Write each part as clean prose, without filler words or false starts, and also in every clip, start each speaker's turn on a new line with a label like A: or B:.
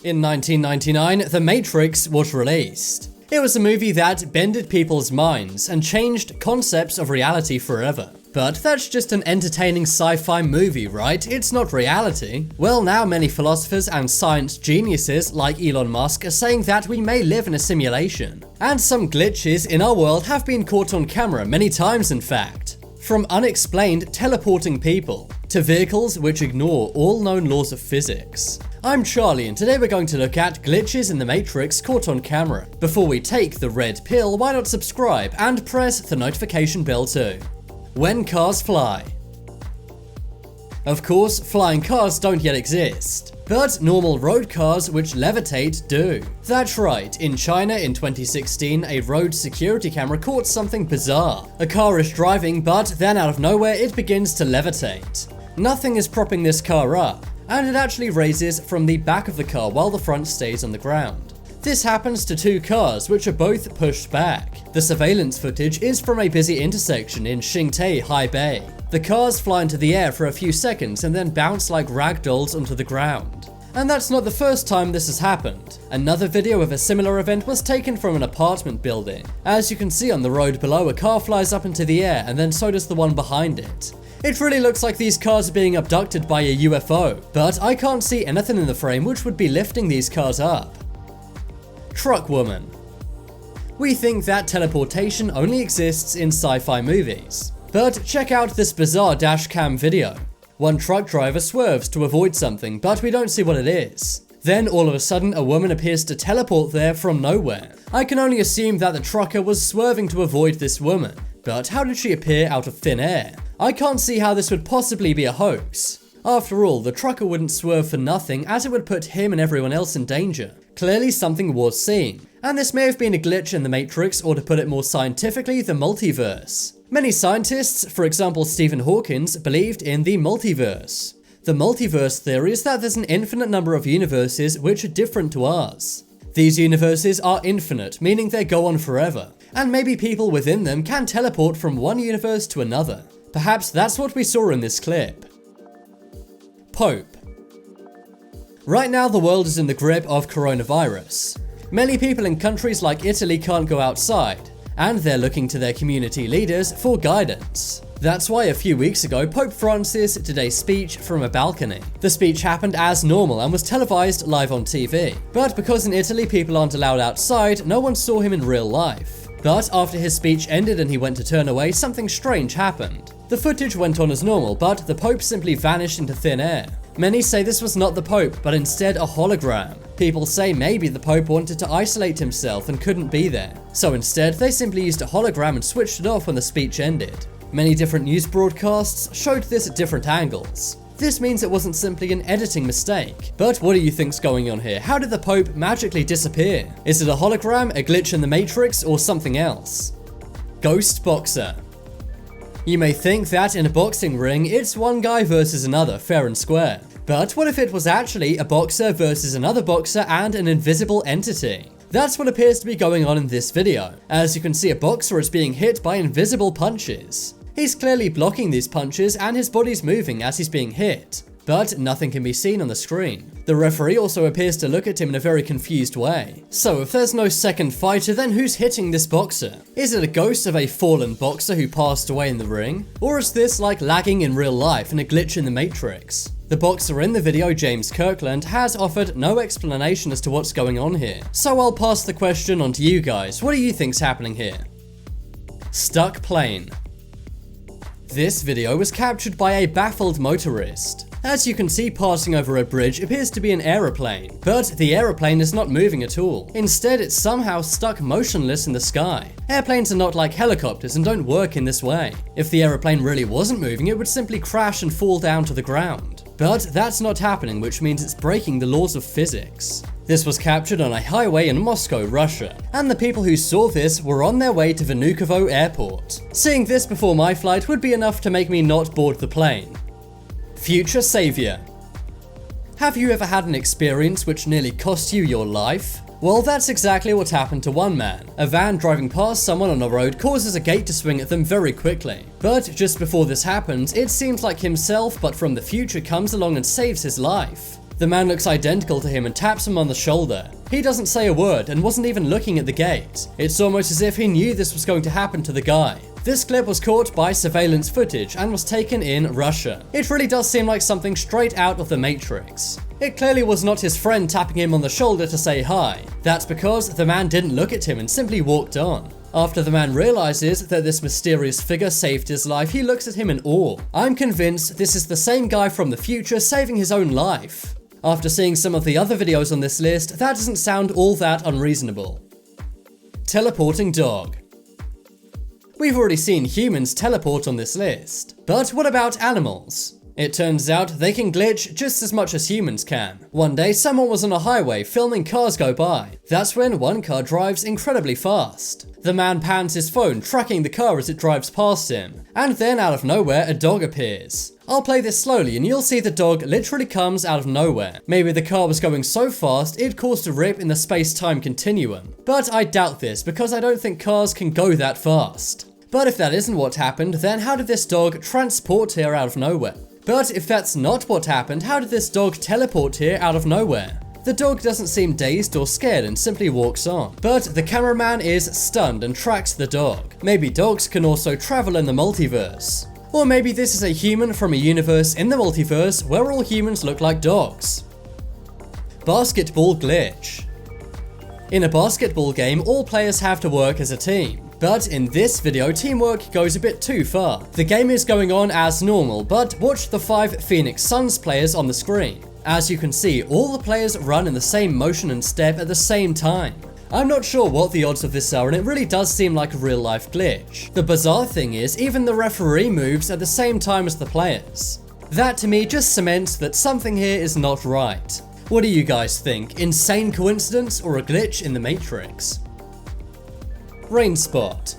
A: In 1999, The Matrix was released. It was a movie that bended people's minds and changed concepts of reality forever. But that's just an entertaining sci-fi movie, right? It's not reality. Well, now many philosophers and science geniuses like Elon Musk are saying that we may live in a simulation. And some glitches in our world have been caught on camera many times, in fact. From unexplained teleporting people to vehicles which ignore all known laws of physics. I'm Charlie, and today we're going to look at glitches in the Matrix caught on camera. Before we take the red pill, why not subscribe and press the notification bell too. When cars fly. Of course, flying cars don't yet exist, but normal road cars which levitate do. That's right, in China in 2016, a road security camera caught something bizarre. A car is driving, but then out of nowhere it begins to levitate. Nothing is propping this car up, and it actually raises from the back of the car while the front stays on the ground. This happens to two cars which are both pushed back. The surveillance footage is from a busy intersection in Xingtai High Bay. The cars fly into the air for a few seconds and then bounce like ragdolls onto the ground. And that's not the first time this has happened. Another video of a similar event was taken from an apartment building. As you can see on the road below, a car flies up into the air and then so does the one behind it. It really looks like these cars are being abducted by a UFO, but I can't see anything in the frame which would be lifting these cars up. Truck woman. We think that teleportation only exists in sci-fi movies. But check out this bizarre dashcam video. One truck driver swerves to avoid something, but we don't see what it is. Then all of a sudden a woman appears to teleport there from nowhere. I can only assume that the trucker was swerving to avoid this woman. But how did she appear out of thin air? I can't see how this would possibly be a hoax. After all, the trucker wouldn't swerve for nothing, as it would put him and everyone else in danger. Clearly something was seen, and this may have been a glitch in the Matrix, or to put it more scientifically, the multiverse. Many scientists, for example Stephen Hawking, believed in the multiverse. The multiverse theory is that there's an infinite number of universes which are different to ours. These universes are infinite, meaning they go on forever, and maybe people within them can teleport from one universe to another. Perhaps that's what we saw in this clip. Pope. Right now the world is in the grip of coronavirus. Many people in countries like Italy can't go outside, and they're looking to their community leaders for guidance. That's why a few weeks ago Pope Francis did a speech from a balcony. The speech happened as normal and was televised live on TV. But because in Italy people aren't allowed outside, no one saw him in real life. But after his speech ended and he went to turn away, something strange happened. The footage went on as normal, but the Pope simply vanished into thin air. Many say this was not the Pope, but instead a hologram. People say maybe the Pope wanted to isolate himself and couldn't be there. So instead, they simply used a hologram and switched it off when the speech ended. Many different news broadcasts showed this at different angles. This means it wasn't simply an editing mistake. But what do you think's going on here? How did the Pope magically disappear? Is it a hologram, a glitch in the Matrix, or something else? Ghost boxer. You may think that in a boxing ring, it's one guy versus another, fair and square. But what if it was actually a boxer versus another boxer and an invisible entity? That's what appears to be going on in this video. As you can see, a boxer is being hit by invisible punches. He's clearly blocking these punches and his body's moving as he's being hit, but nothing can be seen on the screen. The referee also appears to look at him in a very confused way. So if there's no second fighter, then who's hitting this boxer? Is it a ghost of a fallen boxer who passed away in the ring? Or is this like lagging in real life and a glitch in the Matrix? The boxer in the video, James Kirkland, has offered no explanation as to what's going on here. So I'll pass the question on to you guys. What do you think's happening here? Stuck plane. This video was captured by a baffled motorist. As you can see, passing over a bridge appears to be an aeroplane, but the aeroplane is not moving at all. Instead, it's somehow stuck motionless in the sky. Airplanes are not like helicopters and don't work in this way. If the aeroplane really wasn't moving, it would simply crash and fall down to the ground. But that's not happening, which means it's breaking the laws of physics. This was captured on a highway in Moscow, Russia, and the people who saw this were on their way to Vnukovo airport. Seeing this before my flight would be enough to make me not board the plane. Future Saviour. Have you ever had an experience which nearly cost you your life? Well, that's exactly what happened to one man. A van driving past someone on a road causes a gate to swing at them very quickly. But just before this happens, it seems like himself, but from the future, comes along and saves his life. The man looks identical to him and taps him on the shoulder. He doesn't say a word and wasn't even looking at the gate. It's almost as if he knew this was going to happen to the guy. This clip was caught by surveillance footage and was taken in Russia. It really does seem like something straight out of The Matrix. It clearly was not his friend tapping him on the shoulder to say hi. That's because the man didn't look at him and simply walked on. After the man realizes that this mysterious figure saved his life, he looks at him in awe. I'm convinced this is the same guy from the future saving his own life. After seeing some of the other videos on this list, that doesn't sound all that unreasonable. Teleporting dog. We've already seen humans teleport on this list, but what about animals? It turns out they can glitch just as much as humans can. One day someone was on a highway filming cars go by. That's when one car drives incredibly fast. The man pans his phone tracking the car as it drives past him, and then out of nowhere a dog appears. I'll play this slowly and you'll see the dog literally comes out of nowhere. Maybe the car was going so fast it caused a rip in the space-time continuum. But I doubt this because I don't think cars can go that fast. But if that isn't what happened, then how did this dog transport here out of nowhere? But if that's not what happened, how did this dog teleport here out of nowhere? The dog doesn't seem dazed or scared and simply walks on. But the cameraman is stunned and tracks the dog. Maybe dogs can also travel in the multiverse. Or maybe this is a human from a universe in the multiverse where all humans look like dogs. Basketball glitch. In a basketball game, all players have to work as a team. But in this video, teamwork goes a bit too far. The game is going on as normal, but watch the 5 Phoenix Suns players on the screen. As you can see, all the players run in the same motion and step at the same time. I'm not sure what the odds of this are, and it really does seem like a real life glitch. The bizarre thing is, even the referee moves at the same time as the players. That to me just cements that something here is not right. What do you guys think? Insane coincidence or a glitch in the Matrix? Rain spot.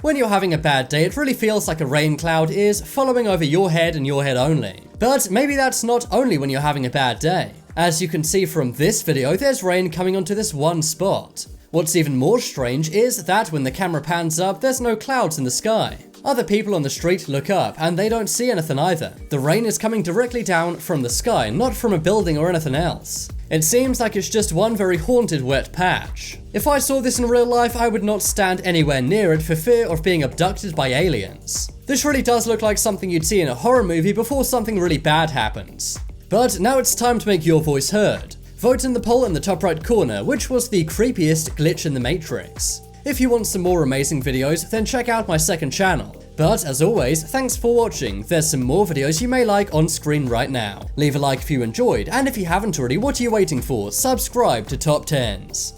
A: When you're having a bad day, it really feels like a rain cloud is following over your head and your head only. But maybe that's not only when you're having a bad day. As you can see from this video, there's rain coming onto this one spot. What's even more strange is that when the camera pans up, there's no clouds in the sky. Other people on the street look up and they don't see anything either. The rain is coming directly down from the sky, not from a building or anything else. It seems like it's just one very haunted wet patch. If I saw this in real life, I would not stand anywhere near it for fear of being abducted by aliens. This really does look like something you'd see in a horror movie before something really bad happens. But now it's time to make your voice heard. Vote in the poll in the top right corner, which was the creepiest glitch in the Matrix. If you want some more amazing videos, then check out my second channel. But as always, thanks for watching. There's some more videos you may like on screen right now. Leave a like if you enjoyed, and if you haven't already, what are you waiting for? Subscribe to Top 10s.